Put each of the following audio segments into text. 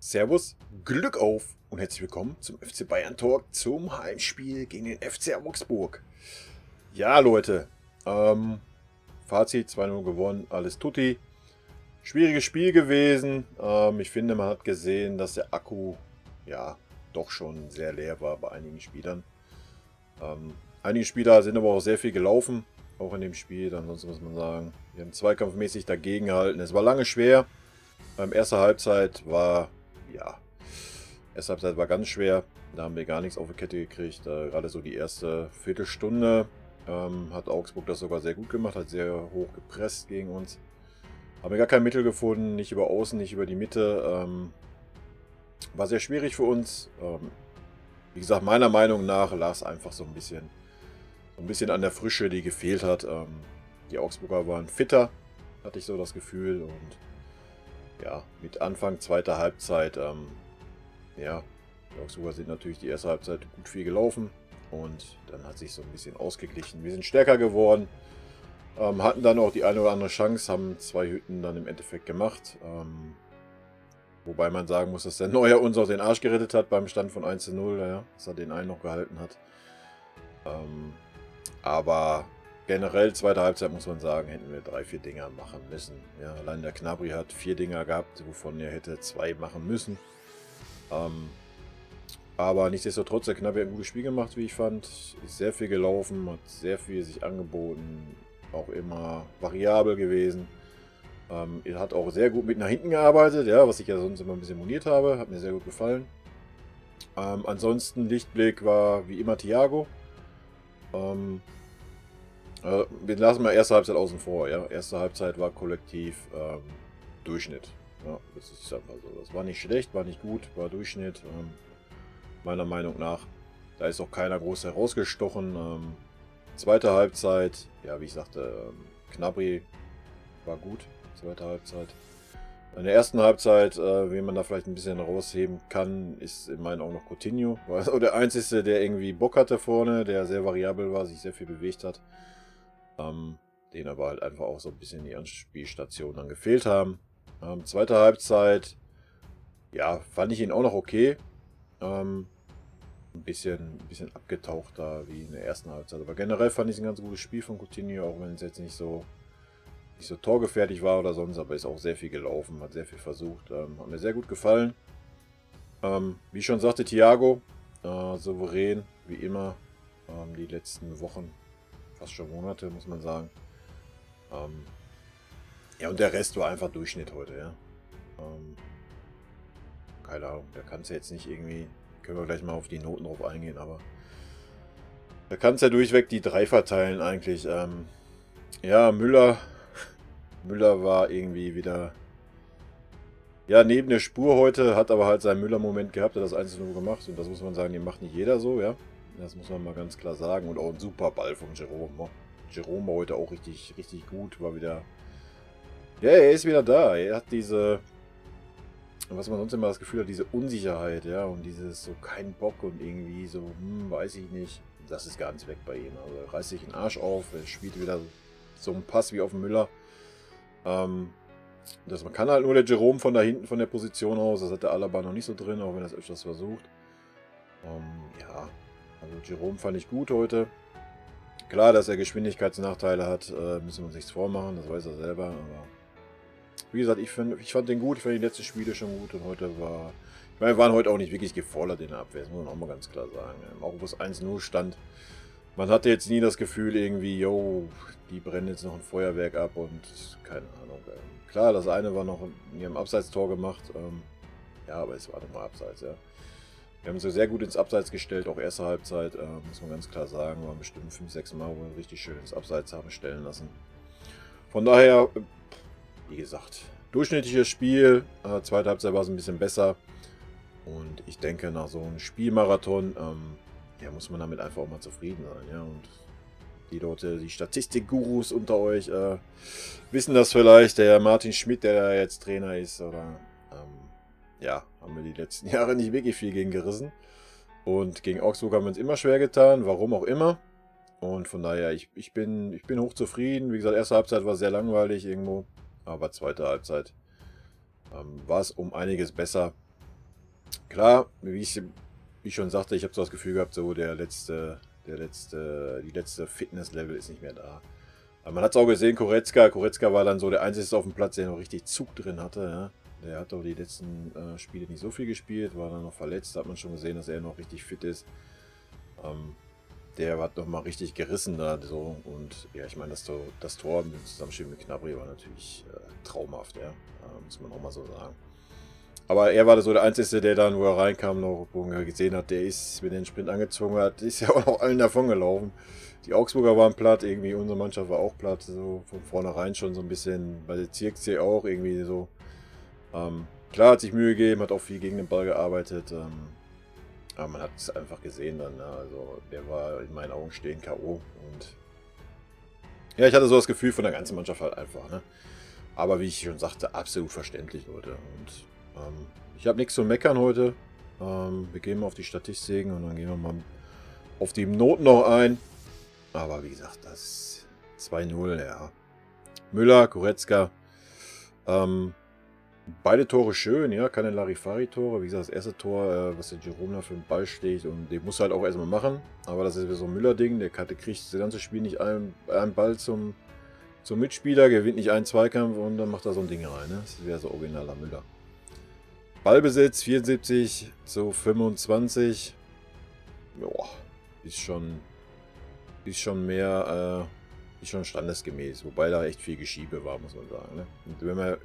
Servus, Glück auf und herzlich willkommen zum FC Bayern Talk zum Heimspiel gegen den FC Augsburg. Ja, Leute, Fazit 2-0 gewonnen, alles tutti. Schwieriges Spiel gewesen. Ich finde, man hat gesehen, dass der Akku ja doch schon sehr leer war bei einigen Spielern. Einige Spieler sind aber auch sehr viel gelaufen, auch in dem Spiel. Ansonsten muss man sagen, wir haben zweikampfmäßig dagegen gehalten. Es war lange schwer. Erste Halbzeit war erste Halbzeit war ganz schwer. Da haben wir gar nichts auf die Kette gekriegt. Gerade so die erste Viertelstunde hat Augsburg das sogar sehr gut gemacht, hat sehr hoch gepresst gegen uns. Haben wir gar kein Mittel gefunden, nicht über Außen, nicht über die Mitte. War sehr schwierig für uns. Wie gesagt, meiner Meinung nach lag es einfach so ein bisschen an der Frische, die gefehlt hat. Die Augsburger waren fitter, hatte ich so das Gefühl. Und ja, mit Anfang zweiter Halbzeit, die Augsburger sind natürlich die erste Halbzeit gut viel gelaufen und dann hat sich so ein bisschen ausgeglichen. Wir sind stärker geworden, hatten dann auch die eine oder andere Chance, haben 2 Hütten dann im Endeffekt gemacht. Wobei man sagen muss, dass der Neuer uns auch den Arsch gerettet hat beim Stand von 1:0, ja, dass er den einen noch gehalten hat. Aber generell, zweite Halbzeit muss man sagen, hätten wir 3, 4 Dinger machen müssen. Ja, allein der Gnabry hat 4 Dinger gehabt, wovon er hätte 2 machen müssen. Aber nichtsdestotrotz, der Gnabry hat ein gutes Spiel gemacht, wie ich fand. Ist sehr viel gelaufen, hat sehr viel sich angeboten, auch immer variabel gewesen. Er hat auch sehr gut mit nach hinten gearbeitet, ja, was ich ja sonst immer ein bisschen moniert habe. Hat mir sehr gut gefallen. Ansonsten, Lichtblick war wie immer Thiago. Wir lassen mal erste Halbzeit außen vor. Ja? Erste Halbzeit war kollektiv Durchschnitt. Ja, das ist einfach so. Das war nicht schlecht, war nicht gut, war Durchschnitt. Meiner Meinung nach. Da ist auch keiner groß herausgestochen. Zweite Halbzeit, ja, wie ich sagte, Gnabry war gut. Zweite Halbzeit. In der ersten Halbzeit, wen man da vielleicht ein bisschen rausheben kann, ist in meinen Augen noch Coutinho. War so der Einzige, der irgendwie Bock hatte vorne, der sehr variabel war, sich sehr viel bewegt hat. Den aber halt einfach auch so ein bisschen die Anspielstationen dann gefehlt haben. Zweite Halbzeit, ja, fand ich ihn auch noch okay. Ein bisschen abgetauchter wie in der ersten Halbzeit. Aber generell fand ich es ein ganz gutes Spiel von Coutinho, auch wenn es jetzt nicht so torgefährlich war oder sonst, aber ist auch sehr viel gelaufen, hat sehr viel versucht. Hat mir sehr gut gefallen. Wie ich schon sagte, Thiago, souverän, wie immer, die letzten Wochen, fast schon Monate, muss man sagen. Ja, und der Rest war einfach Durchschnitt heute, ja. Keine Ahnung, da kannst du jetzt nicht irgendwie, können wir gleich mal auf die Noten drauf eingehen, aber da kannst du ja durchweg die 3 verteilen eigentlich. Ja, Müller war irgendwie wieder, ja, neben der Spur heute, hat aber halt seinen Müller-Moment gehabt, hat das 1:0 gemacht und das muss man sagen, den macht nicht jeder so, ja. Das muss man mal ganz klar sagen und auch ein super Ball von Jerome. Ne? Jerome war heute auch richtig, richtig gut, war wieder, ja, er ist wieder da, er hat diese, was man sonst immer das Gefühl hat, diese Unsicherheit, ja, und dieses so kein Bock und irgendwie so, weiß ich nicht, das ist ganz weg bei ihm. Also er reißt sich den Arsch auf, er spielt wieder so einen Pass wie auf den Müller. Man kann halt nur der Jerome von da hinten, von der Position aus, das hat der Alaba noch nicht so drin, auch wenn er es öfters versucht. Ja, also Jerome fand ich gut heute. Klar, dass er Geschwindigkeitsnachteile hat, müssen wir uns nichts vormachen, das weiß er selber, aber wie gesagt, ich fand den gut, ich fand die letzten Spiele schon gut und heute war, ich meine, wir waren heute auch nicht wirklich gefordert in der Abwehr, das muss man auch mal ganz klar sagen. Auch wo es 1:0 stand, man hatte jetzt nie das Gefühl irgendwie, yo, die brennen jetzt noch ein Feuerwerk ab und keine Ahnung. Klar, das eine war noch in ihrem Abseitstor gemacht, ja, aber es war nochmal Abseits, ja. Wir haben uns sehr gut ins Abseits gestellt, auch erste Halbzeit, muss man ganz klar sagen, waren bestimmt 5, 6 Mal, wo wir richtig schön ins Abseits haben stellen lassen. Von daher, wie gesagt, durchschnittliches Spiel, zweite Halbzeit war es ein bisschen besser und ich denke, nach so einem Spielmarathon, ja, muss man damit einfach auch mal zufrieden sein, ja, und die Leute, die Statistikgurus unter euch, wissen das vielleicht, der Martin Schmidt, der jetzt Trainer ist, oder, ja, haben wir die letzten Jahre nicht wirklich viel gegen gerissen. Und gegen Augsburg haben wir uns immer schwer getan, warum auch immer. Und von daher, ich bin hochzufrieden. Wie gesagt, erste Halbzeit war sehr langweilig irgendwo. Aber zweite Halbzeit war es um einiges besser. Klar, wie ich schon sagte, ich habe so das Gefühl gehabt, so die letzte Fitnesslevel ist nicht mehr da. Aber man hat es auch gesehen, Goretzka war dann so der Einzige auf dem Platz, der noch richtig Zug drin hatte. Ja. Der hat auch die letzten Spiele nicht so viel gespielt, war dann noch verletzt. Da hat man schon gesehen, dass er noch richtig fit ist. Der hat nochmal richtig gerissen da so. Und ja, ich meine, das Tor mit dem Zusammenspiel mit Gnabry war natürlich traumhaft, ja. Muss man auch mal so sagen. Aber er war so der Einzige, der dann, wo er reinkam, noch gesehen hat, der ist, wenn er den Sprint angezogen hat, ist ja auch noch allen davon gelaufen. Die Augsburger waren platt, irgendwie unsere Mannschaft war auch platt, so von vornherein schon so ein bisschen, bei der Zirkzee auch irgendwie so. Klar, hat sich Mühe gegeben, hat auch viel gegen den Ball gearbeitet, aber man hat es einfach gesehen dann, ja, also der war in meinen Augen stehen K.O. und ja, ich hatte so das Gefühl von der ganzen Mannschaft halt einfach, ne. Aber wie ich schon sagte, absolut verständlich, Leute. Und ich habe nichts zu meckern heute. Wir gehen mal auf die Statistiken und dann gehen wir mal auf die Noten noch ein. Aber wie gesagt, das 2-0, ja. Müller, Goretzka. Beide Tore schön, ja. Keine Larifari-Tore. Wie gesagt, das erste Tor, was der Jerome da für den Ball steht. Und den muss halt auch erstmal machen. Aber das ist wieder so ein Müller-Ding. Der kriegt das ganze Spiel nicht einen Ball zum Mitspieler, gewinnt nicht einen Zweikampf und dann macht er so ein Ding rein. Ne? Das wäre so originaler Müller. Ballbesitz 74 zu 25. Joa, ist schon mehr, ist schon standesgemäß. Wobei da echt viel Geschiebe war, muss man sagen. Ne? Und wenn man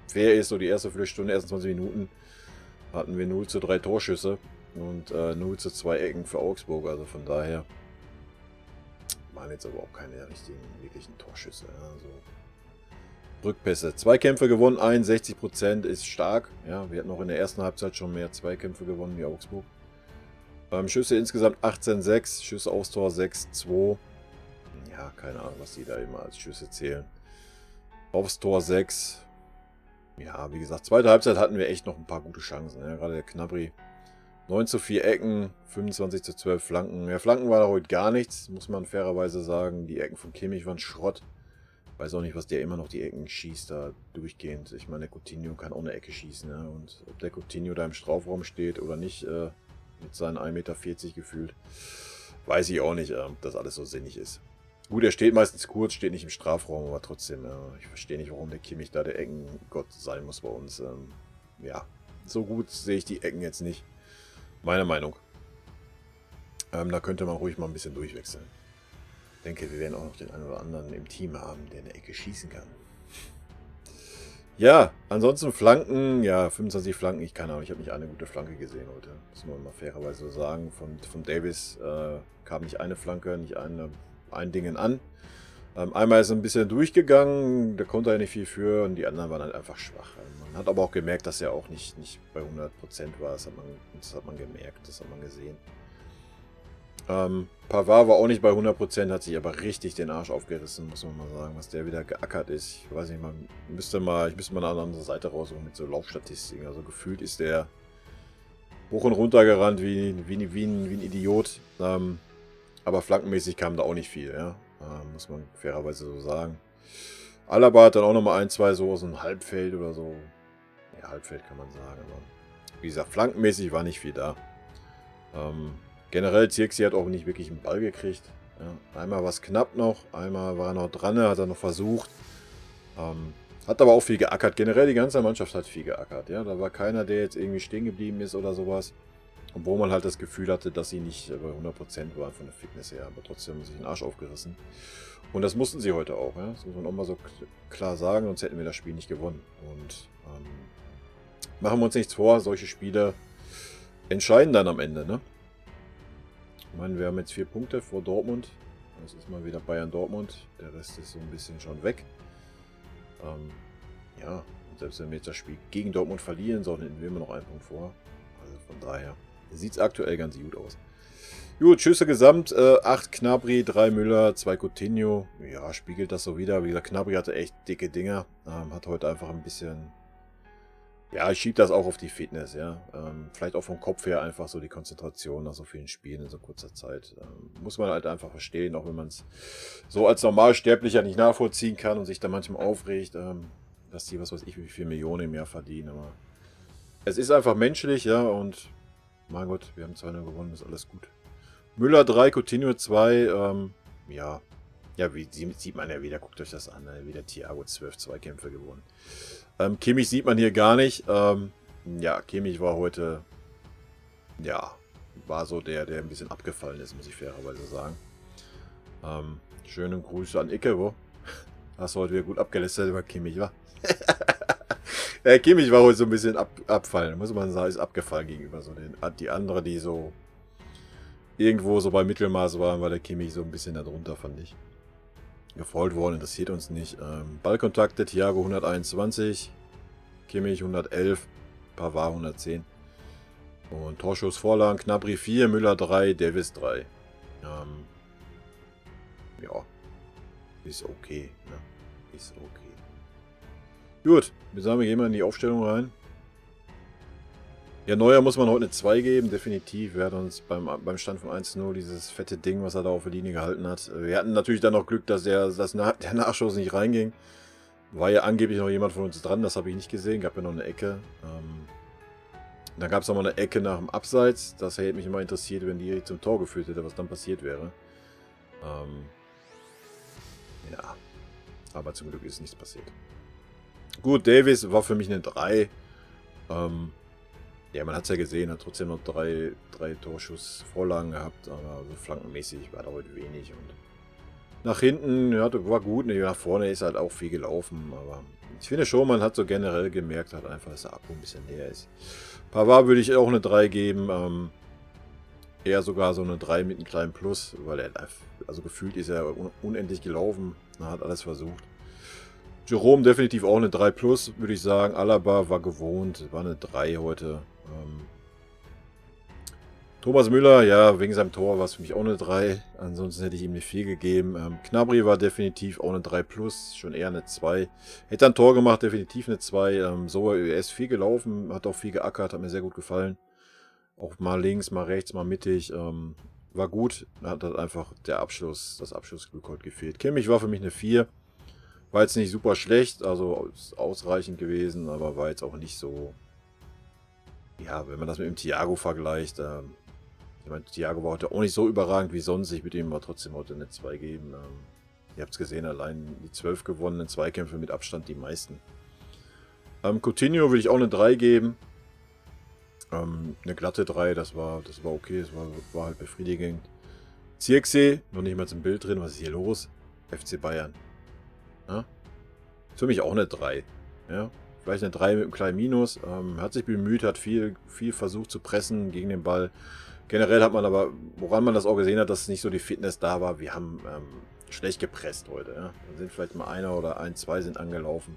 fair ist, so die erste Viertelstunde, ersten 20 Minuten, hatten wir 0:3 Torschüsse und 0:2 Ecken für Augsburg. Also von daher waren jetzt aber auch keine wirklichen Torschüsse. Ja? Also Rückpässe. Zweikämpfe gewonnen, 61% ist stark. Ja, wir hatten auch in der ersten Halbzeit schon mehr Zweikämpfe gewonnen wie Augsburg. Schüsse insgesamt 18,6, Schüsse aufs Tor 6,2. Ja, keine Ahnung, was die da immer als Schüsse zählen. Aufs Tor 6. Ja, wie gesagt, zweite Halbzeit hatten wir echt noch ein paar gute Chancen. Ja, gerade der Gnabry. 9:4 Ecken, 25:12 Flanken. Ja, Flanken war da heute gar nichts, muss man fairerweise sagen. Die Ecken von Kimmich waren Schrott. Weiß auch nicht, was der immer noch die Ecken schießt da durchgehend. Ich meine, der Coutinho kann auch eine Ecke schießen. Ja? Und ob der Coutinho da im Strafraum steht oder nicht, mit seinen 1,40 Meter gefühlt, weiß ich auch nicht, ob das alles so sinnig ist. Gut, er steht meistens kurz, steht nicht im Strafraum, aber trotzdem, ich verstehe nicht, warum der Kimmich da der Eckengott sein muss bei uns. Ja, so gut sehe ich die Ecken jetzt nicht. Meine Meinung. Da könnte man ruhig mal ein bisschen durchwechseln. Ich denke, wir werden auch noch den einen oder anderen im Team haben, der eine Ecke schießen kann. Ja, ansonsten Flanken, ja, 25 Flanken, ich keine Ahnung, ich habe nicht eine gute Flanke gesehen heute. Das muss man mal fairerweise so sagen. Von Davis kam nicht eine Flanke, nicht ein Ding an. Einmal ist er ein bisschen durchgegangen, da konnte er nicht viel für und die anderen waren halt einfach schwach. Man hat aber auch gemerkt, dass er auch nicht bei 100% war, das hat man gemerkt, das hat man gesehen. Pavard war auch nicht bei 100%, hat sich aber richtig den Arsch aufgerissen, muss man mal sagen, was der wieder geackert ist. Ich weiß nicht, ich müsste mal eine andere Seite raussuchen mit so Laufstatistiken. Also gefühlt ist der hoch und runter gerannt wie ein Idiot. Aber flankenmäßig kam da auch nicht viel, ja. Muss man fairerweise so sagen. Alaba hat dann auch nochmal 1, 2 so aus dem Halbfeld oder so. Ja, Halbfeld kann man sagen, aber wie gesagt, flankenmäßig war nicht viel da. Generell, Zirkzee hat auch nicht wirklich einen Ball gekriegt. Ja, einmal war es knapp noch, einmal war er noch dran, hat er noch versucht. Hat aber auch viel geackert. Generell die ganze Mannschaft hat viel geackert. Ja? Da war keiner, der jetzt irgendwie stehen geblieben ist oder sowas. Obwohl man halt das Gefühl hatte, dass sie nicht bei 100% waren von der Fitness her. Aber trotzdem haben sie sich den Arsch aufgerissen. Und das mussten sie heute auch. Ja? Das muss man auch mal so klar sagen, sonst hätten wir das Spiel nicht gewonnen. Und machen wir uns nichts vor, solche Spiele entscheiden dann am Ende, ne? Ich meine, wir haben jetzt 4 Punkte vor Dortmund. Das ist mal wieder Bayern-Dortmund. Der Rest ist so ein bisschen schon weg. Ja, und selbst wenn wir jetzt das Spiel gegen Dortmund verlieren, so hätten wir immer noch einen Punkt vor. Also von daher sieht es aktuell ganz gut aus. Gut, Schüsse gesamt. 8 Gnabry, 3 Müller, 2 Coutinho. Ja, spiegelt das so wieder. Wie gesagt, Gnabry hatte echt dicke Dinger. Hat heute einfach ein bisschen Ja, ich schiebe das auch auf die Fitness, ja. Vielleicht auch vom Kopf her einfach so die Konzentration nach so vielen Spielen in so kurzer Zeit. Muss man halt einfach verstehen, auch wenn man es so als Normalsterblicher nicht nachvollziehen kann und sich da manchmal aufregt, dass die, was weiß ich, wie viel Millionen im Jahr verdienen. Aber es ist einfach menschlich, ja, und mein Gott, wir haben 2-0 gewonnen, ist alles gut. Müller 3, Coutinho 2, ja. Ja, wie sieht man ja wieder, guckt euch das an, ne? Wieder Thiago 12 Zweikämpfe gewonnen. Kimmich sieht man hier gar nicht. Ja, Kimmich war heute, ja, war so der ein bisschen abgefallen ist, muss ich fairerweise sagen. Schöne Grüße an Icke, wo? Hast du heute wieder gut abgelästert über Kimmich, wa? Kimmich war heute so ein bisschen abfallen, muss man sagen, ist abgefallen gegenüber so die andere, die so irgendwo so bei Mittelmaß waren, war der Kimmich so ein bisschen darunter, fand ich. Gefault worden, interessiert uns nicht. Ballkontakte, Thiago 121, Kimmich 111, Pavard 110. Und Torschuss, Vorlagen, Gnabry 4, Müller 3, Davis 3. Ja, ist okay. Ne? Ist okay. Gut, wir sagen, wir gehen mal in die Aufstellung rein. Ja, Neuer muss man heute eine 2 geben, definitiv. Er hat uns beim Stand von 1-0 dieses fette Ding, was er da auf der Linie gehalten hat. Wir hatten natürlich dann noch Glück, dass der Nachschuss nicht reinging. War ja angeblich noch jemand von uns dran, das habe ich nicht gesehen. Gab ja noch eine Ecke. Dann gab es nochmal eine Ecke nach dem Abseits. Das hätte mich immer interessiert, wenn die zum Tor geführt hätte, was dann passiert wäre. Ja, aber zum Glück ist nichts passiert. Gut, Davis war für mich eine 3. Ja, man hat es ja gesehen, hat trotzdem noch drei Torschussvorlagen gehabt, aber so flankenmäßig war da heute wenig. Und nach hinten, ja, war gut, nach vorne ist halt auch viel gelaufen, aber ich finde schon, man hat so generell gemerkt, halt einfach, dass der Akku ein bisschen näher ist. Pavard würde ich auch eine 3 geben, eher sogar so eine 3 mit einem kleinen Plus, weil er, also gefühlt ist er unendlich gelaufen, hat alles versucht. Jerome definitiv auch eine 3 plus, würde ich sagen. Alaba war gewohnt, war eine 3 heute. Thomas Müller, ja, wegen seinem Tor war es für mich auch eine 3. Ansonsten hätte ich ihm nicht viel gegeben. Gnabry war definitiv auch eine 3 plus, schon eher eine 2. Hätte ein Tor gemacht, definitiv eine 2. So, er ist viel gelaufen, hat auch viel geackert, hat mir sehr gut gefallen. Auch mal links, mal rechts, mal mittig. War gut, hat halt einfach das Abschlussglück heute gefehlt. Kimmich war für mich eine 4. War jetzt nicht super schlecht, also ist ausreichend gewesen, aber war jetzt auch nicht so. Ja, wenn man das mit dem Thiago vergleicht, ich meine, Thiago war heute auch nicht so überragend wie sonst. Ich würde ihm aber trotzdem heute eine 2 geben. Ihr habt es gesehen, allein die 12 gewonnenen Zweikämpfe mit Abstand die meisten. Coutinho würde ich auch eine 3 geben. Eine glatte 3, das war okay, das war halt befriedigend. Zirkzee, noch nicht mal zum Bild drin, was ist hier los? FC Bayern. Ja? Ist für mich auch eine 3. Ja? Vielleicht eine 3 mit einem kleinen Minus. Hat sich bemüht, hat viel versucht zu pressen gegen den Ball. Generell hat man aber, woran man das auch gesehen hat, dass nicht so die Fitness da war. Wir haben schlecht gepresst heute. Ja? Dann sind vielleicht mal einer oder zwei sind angelaufen.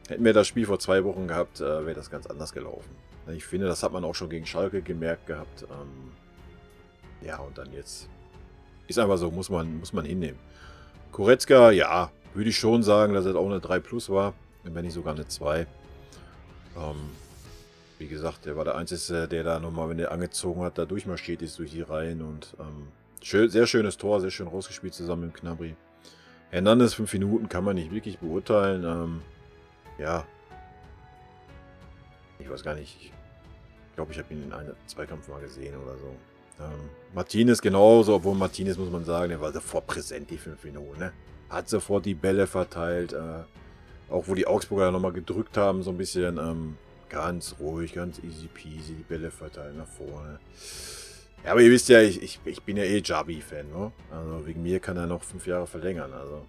Hätten wir das Spiel vor 2 Wochen gehabt, wäre das ganz anders gelaufen. Ich finde, das hat man auch schon gegen Schalke gemerkt gehabt. Ja, und dann jetzt ist einfach so, muss man hinnehmen. Goretzka, ja, würde ich schon sagen, dass es auch eine 3 plus war, wenn nicht sogar eine 2. Wie gesagt, der war der Einzige, der da nochmal, wenn der angezogen hat, da durchmarschiert ist durch die Reihen. Und sehr schönes Tor, sehr schön rausgespielt zusammen mit Gnabry. Hernandez 5 Minuten kann man nicht wirklich beurteilen. Ja, ich weiß gar nicht, ich glaube, ich habe ihn in einem Zweikampf mal gesehen oder so. Martinez genauso, obwohl Martinez, muss man sagen, der war sofort präsent, die 5 Minuten. Ne? Hat sofort die Bälle verteilt. Auch wo die Augsburger nochmal gedrückt haben, so ein bisschen ganz ruhig, ganz easy peasy, die Bälle verteilen nach vorne. Ja, aber ihr wisst ja, ich bin ja eh Xavi-Fan. Ne? Also wegen mir kann er noch 5 Jahre verlängern. Also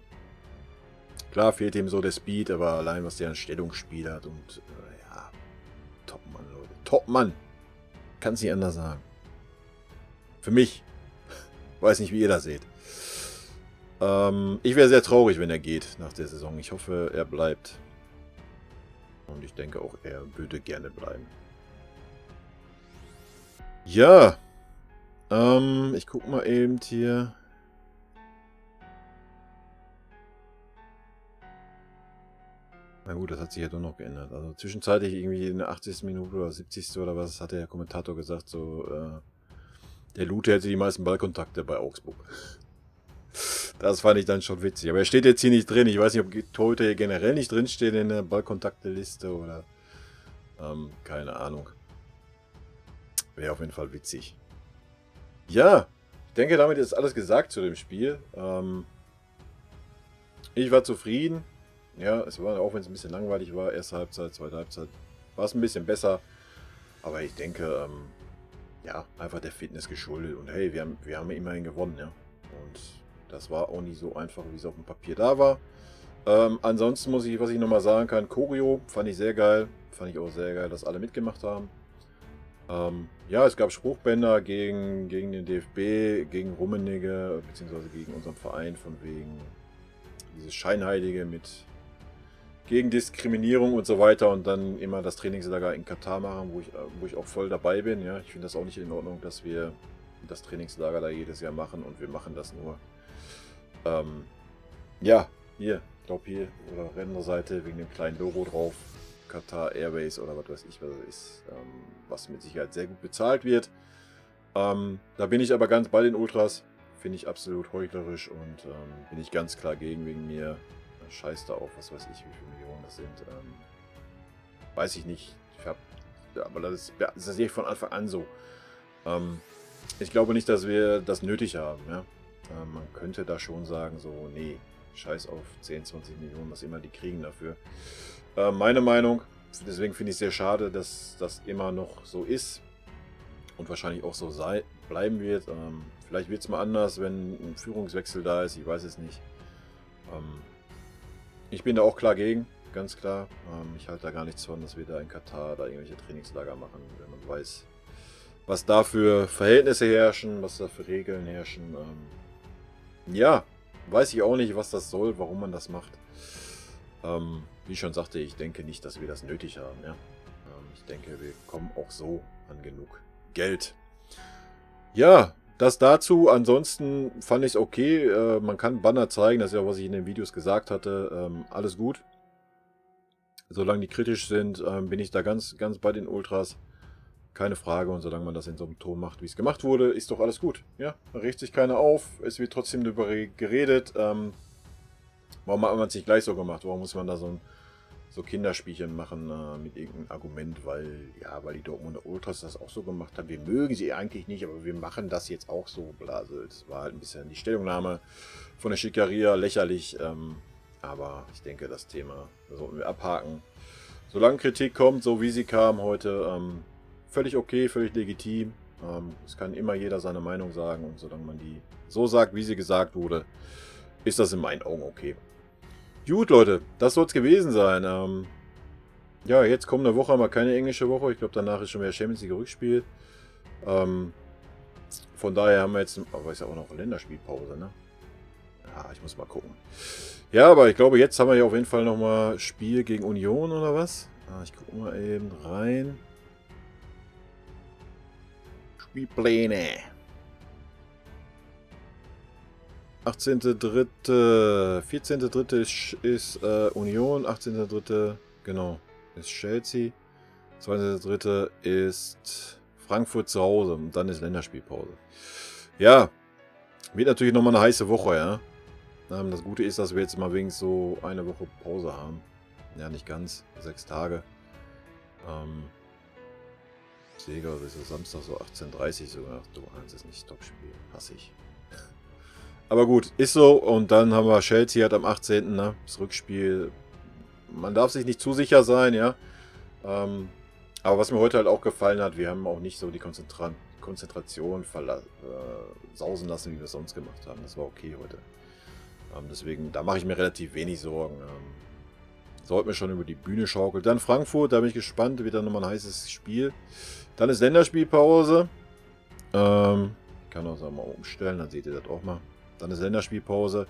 klar fehlt ihm so der Speed, aber allein was der an Stellungsspiel hat und ja, Top-Mann, Leute. Top-Mann! Kann's nicht anders sagen. Für mich. Weiß nicht, wie ihr das seht. Ich wäre sehr traurig, wenn er geht nach der Saison. Ich hoffe, er bleibt. Und ich denke auch, er würde gerne bleiben. Ja. Ich gucke mal eben hier. Na gut, das hat sich ja doch noch geändert. Also zwischenzeitlich irgendwie in der 80. Minute oder 70. oder was, hat der Kommentator gesagt, so, der Lute hätte die meisten Ballkontakte bei Augsburg. Das fand ich dann schon witzig. Aber er steht jetzt hier nicht drin. Ich weiß nicht, ob Torhüter hier generell nicht drinstehen in der Ballkontakte-Liste oder keine Ahnung. Wäre auf jeden Fall witzig. Ja, ich denke, damit ist alles gesagt zu dem Spiel. Ich war zufrieden. Ja, es war, auch wenn es ein bisschen langweilig war, erste Halbzeit, zweite Halbzeit, war es ein bisschen besser. Aber ich denke, ja, einfach der Fitness geschuldet. Und hey, wir haben immerhin gewonnen, ja. Und das war auch nicht so einfach, wie es auf dem Papier da war. Ansonsten was ich nochmal sagen kann, Choreo fand ich sehr geil. Fand ich auch sehr geil, dass alle mitgemacht haben. Ja, es gab Spruchbänder gegen den DFB, gegen Rummenigge, beziehungsweise gegen unseren Verein, von wegen dieses Scheinheilige gegen Diskriminierung und so weiter, und dann immer das Trainingslager in Katar machen, wo ich auch voll dabei bin. Ja, ich finde das auch nicht in Ordnung, dass wir das Trainingslager da jedes Jahr machen, und wir machen das nur. Ja, hier, ich glaube hier, oder Ränderseite, wegen dem kleinen Logo drauf. Qatar Airways oder was weiß ich, was es ist, was mit Sicherheit sehr gut bezahlt wird. Da bin ich aber ganz bei den Ultras, finde ich absolut heuchlerisch, und bin ich ganz klar gegen, wegen mir. Scheiß da auf, was weiß ich, wie viele Millionen das sind. Weiß ich nicht. Aber das sehe ich von Anfang an so. Ich glaube nicht, dass wir das nötig haben. Ja? Man könnte da schon sagen, so, nee, scheiß auf 10, 20 Millionen, was immer die kriegen dafür. Meine Meinung, deswegen finde ich es sehr schade, dass das immer noch so ist und wahrscheinlich auch so bleiben wird. Vielleicht wird es mal anders, wenn ein Führungswechsel da ist, ich weiß es nicht. Ich bin da auch klar gegen, ganz klar. Ich halte da gar nichts von, dass wir da in Katar da irgendwelche Trainingslager machen, wenn man weiß, was da für Verhältnisse herrschen, was da für Regeln herrschen. Ja, weiß ich auch nicht, was das soll, warum man das macht. Wie ich schon sagte, ich denke nicht, dass wir das nötig haben. Ja? Ich denke, wir kommen auch so an genug Geld. Ja, das dazu. Ansonsten fand ich es okay. Man kann Banner zeigen, das ist ja, was ich in den Videos gesagt hatte. Alles gut. Solange die kritisch sind, bin ich da ganz bei den Ultras. Keine Frage. Und solange man das in so einem Ton macht, wie es gemacht wurde, ist doch alles gut. Ja, da regt sich keiner auf. Es wird trotzdem darüber geredet. Warum hat man es nicht gleich so gemacht? Warum muss man da so Kinderspielchen machen mit irgendeinem Argument, weil die Dortmunder Ultras das auch so gemacht haben. Wir mögen sie eigentlich nicht, aber wir machen das jetzt auch so. Blase. Das war halt ein bisschen die Stellungnahme von der Schickeria, lächerlich. Aber ich denke, das Thema sollten wir abhaken. Solange Kritik kommt, so wie sie kam heute, völlig okay, völlig legitim. Es kann immer jeder seine Meinung sagen, und solange man die so sagt, wie sie gesagt wurde, ist das in meinen Augen okay. Gut, Leute, das soll es gewesen sein. Ja, jetzt kommende Woche haben wir keine englische Woche. Ich glaube, danach ist schon wieder Champions League Rückspiel. Von daher haben wir jetzt, aber ist ja auch noch Länderspielpause, ne? Ja, ich muss mal gucken. Ja, aber ich glaube, jetzt haben wir ja auf jeden Fall nochmal Spiel gegen Union oder was? Ich gucke mal eben rein. Spielpläne. 18.3. 14.3. ist Union, 18.3. genau, ist Chelsea, 20.3. ist Frankfurt zu Hause, und dann ist Länderspielpause. Ja, wird natürlich nochmal eine heiße Woche, ja. Das Gute ist, dass wir jetzt mal wenigstens so eine Woche Pause haben. Ja, nicht ganz, 6 Tage. Sega, das ist Samstag so 18.30 sogar. Du ahnst es nicht, Topspiel, hasse ich. Aber gut, ist so. Und dann haben wir Chelsea halt am 18. Ne? Das Rückspiel. Man darf sich nicht zu sicher sein, ja. Aber was mir heute halt auch gefallen hat, wir haben auch nicht so die Konzentration sausen lassen, wie wir es sonst gemacht haben. Das war okay heute. Deswegen, da mache ich mir relativ wenig Sorgen. Sollten wir schon über die Bühne schaukeln. Dann Frankfurt, da bin ich gespannt. Wird dann nochmal ein heißes Spiel. Dann ist Länderspielpause. Ich kann auch mal umstellen, dann seht ihr das auch mal. Dann ist Länderspielpause.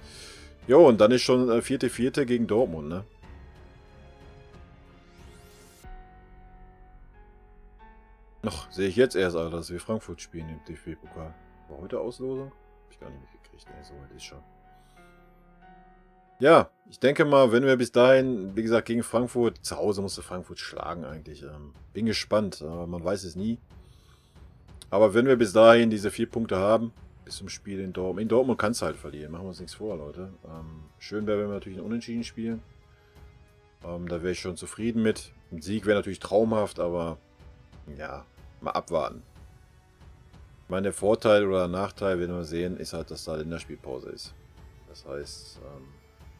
Jo, und dann ist schon 4.4. gegen Dortmund, ne? Noch sehe ich jetzt erst, Alter, dass wir Frankfurt spielen im DFB-Pokal. War heute Auslosung? Hab ich gar nicht mitgekriegt, ne? So weit ist schon. Ja, ich denke mal, wenn wir bis dahin, wie gesagt, gegen Frankfurt, zu Hause musste Frankfurt schlagen eigentlich. Bin gespannt, man weiß es nie. Aber wenn wir bis dahin diese 4 Punkte haben, bis zum Spiel in Dortmund kannst du halt verlieren, machen wir uns nichts vor, Leute. Schön wäre, wenn wir natürlich ein Unentschieden spielen. Da wäre ich schon zufrieden mit. Ein Sieg wäre natürlich traumhaft, aber ja, mal abwarten. Ich meine, der Vorteil oder Nachteil, werden wir sehen, ist halt, dass da Länderspielpause ist. Das heißt,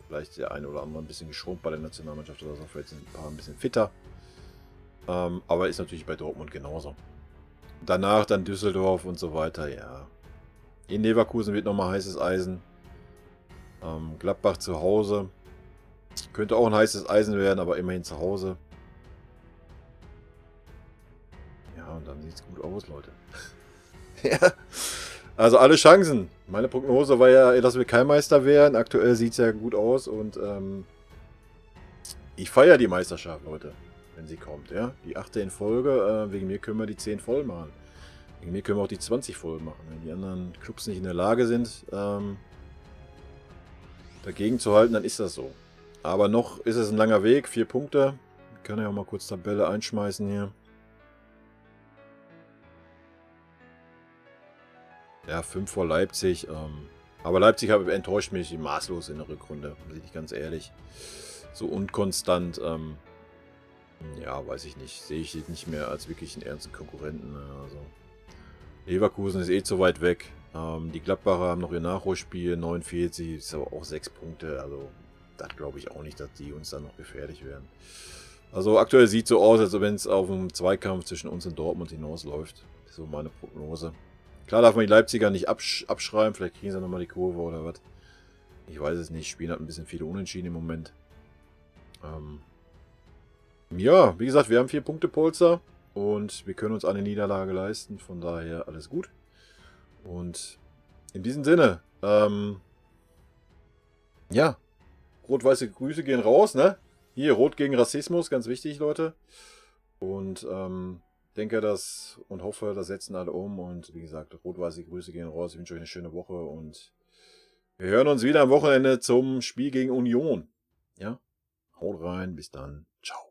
vielleicht der eine oder andere ein bisschen geschrumpft bei der Nationalmannschaft oder so, vielleicht sind ein paar ein bisschen fitter. Aber ist natürlich bei Dortmund genauso. Danach dann Düsseldorf und so weiter, ja. In Leverkusen wird nochmal heißes Eisen. Gladbach zu Hause. Könnte auch ein heißes Eisen werden, aber immerhin zu Hause. Ja, und dann sieht es gut aus, Leute. Ja. Also alle Chancen. Meine Prognose war ja, dass wir kein Meister wären. Aktuell sieht es ja gut aus und ich feiere die Meisterschaft, Leute, wenn sie kommt. Ja? Die 8. in Folge. Wegen mir können wir die 10 voll machen. Wegen mir können wir auch die 20 voll machen. Wenn die anderen Clubs nicht in der Lage sind, dagegen zu halten, dann ist das so. Aber noch ist es ein langer Weg. 4 Punkte. Ich kann ja auch mal kurz Tabelle einschmeißen hier. Ja, 5 vor Leipzig. Aber Leipzig enttäuscht mich maßlos in der Rückrunde, bin ich ganz ehrlich. So unkonstant, ja, weiß ich nicht. Sehe ich nicht mehr als wirklich einen ernsten Konkurrenten. Also, Leverkusen ist eh zu weit weg. Die Gladbacher haben noch ihr Nachholspiel, 49, ist aber auch 6 Punkte. Also, das glaube ich auch nicht, dass die uns dann noch gefährlich werden. Also, aktuell sieht es so aus, als wenn es auf einen Zweikampf zwischen uns und Dortmund hinausläuft. Das ist so meine Prognose. Klar darf man die Leipziger nicht abschreiben, vielleicht kriegen sie nochmal die Kurve oder was. Ich weiß es nicht, spielen hat ein bisschen viele Unentschieden im Moment. Ja, wie gesagt, wir haben 4 Punkte Polster und wir können uns eine Niederlage leisten, von daher alles gut. Und in diesem Sinne, ja, rot-weiße Grüße gehen raus, ne? Hier, Rot gegen Rassismus, ganz wichtig, Leute. Und denke das und hoffe, das setzen alle um. Und wie gesagt, rot-weiße Grüße gehen raus. Ich wünsche euch eine schöne Woche und wir hören uns wieder am Wochenende zum Spiel gegen Union. Ja, haut rein, bis dann. Ciao.